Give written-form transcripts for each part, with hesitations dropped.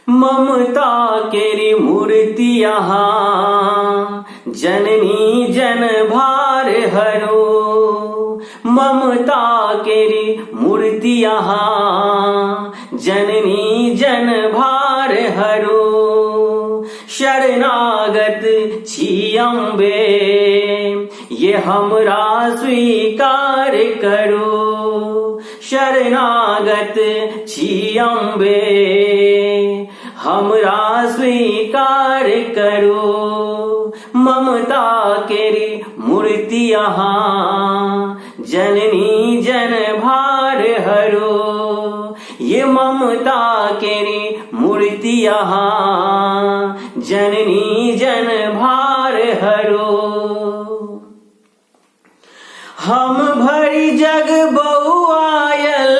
ममता केरी मूर्ति यहाँ जननी जन भार हरो। ममता केरी मूर्ति यहाँ जननी जन भार हरो। शरणागत छी अम्बे ये हमरा स्वीकार करो। शरणागत छी अम्बे हमरा स्वीकार करो। ममता केरी मूर्ति यहाँ जननी जन भार हरो। ये ममता केरी मूर्ति यहाँ जननी जन भार हरो। हम भरी जग बहुआयल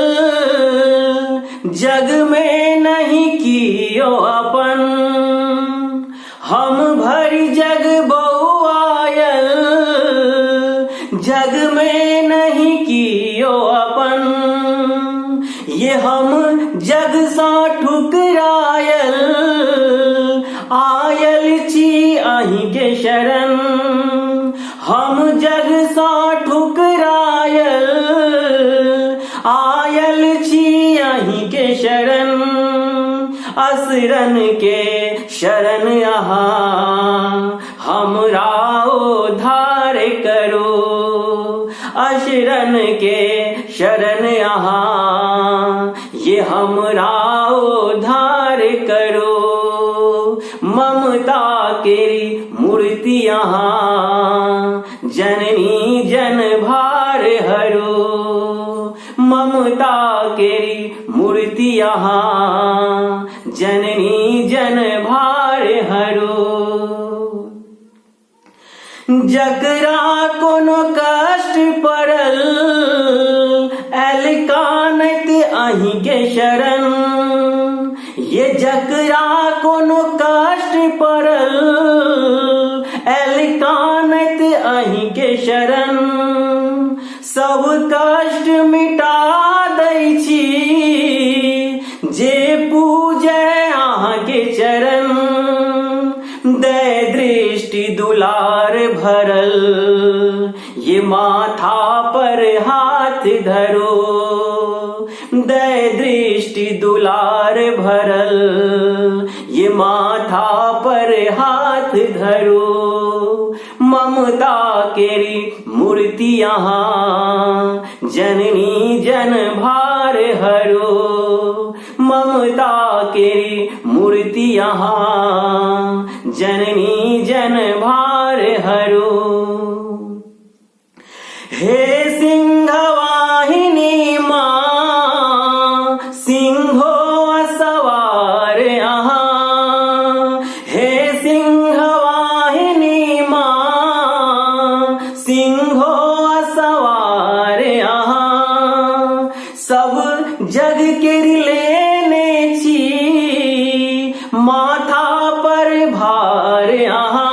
जग में नहीं कियो अपन। हम भरी जग बहुआयल जग में नहीं कियो अपन। ये हम जग सा ठुकरायल आयल छी अहीं के शरण। हम जग सा ठुकरायल आयल छी अहीं के शरण। असरन के शरण यहाँ हमरा उद्धार करो। असरन के शरण यहाँ ये हमरा उद्धार करो। ममता केरी मूर्ति यहाँ जननी जन भार हरो। ममता केरी मूर्ति यहाँ जननी जन भार हरो। जकरा कोनो कष्ट पड़ल ऐल कानत अहीं के शरण। ये जकरा कोनो कष्ट पड़ल ऐल कानत अहीं के शरण। सब कष्ट मिटा दै छी जे पूजे अहाँ के चरण। दय दृष्टि दुलार भरल ये माथा पर हाथ धरो। दय दृष्टि दुलार भरल ये माथा पर हाथ धरो। ममता केरी मूर्ति यहाँ जननी जन भार हरो। ममता केरी मूर्ति यहाँ जननी जन भार हरो। हे सिंहवाहिनी माँ सिंहो सवार यहाँ। हे सिंहवाहिनी माँ सिंहो सवार यहाँ। सब जग के लेने छी माथा पर भार यहाँ।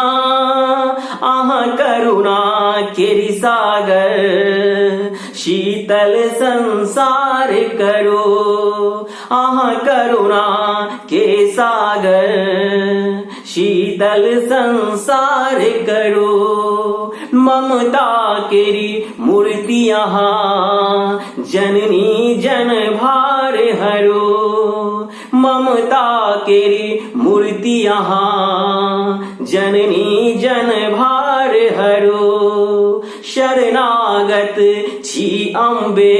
आहाँ करुणा केरी सागर शीतल संसार करो। आहाँ करुणा के सागर शीतल संसार करो। ममता केरी मूर्ति यहाँ जननी जन भार हरो। ममता केरी मूर्ति यहाँ जननी जन भार हरो। शरणागत छी अम्बे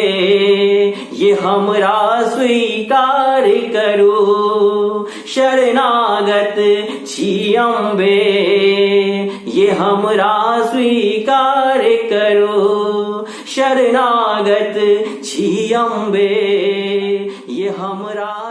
ये हमरा स्वीकार करो। शरणागत छी अम्बे ये हमरा स्वीकार करो। शरणागत छी अम्बे ये हमरा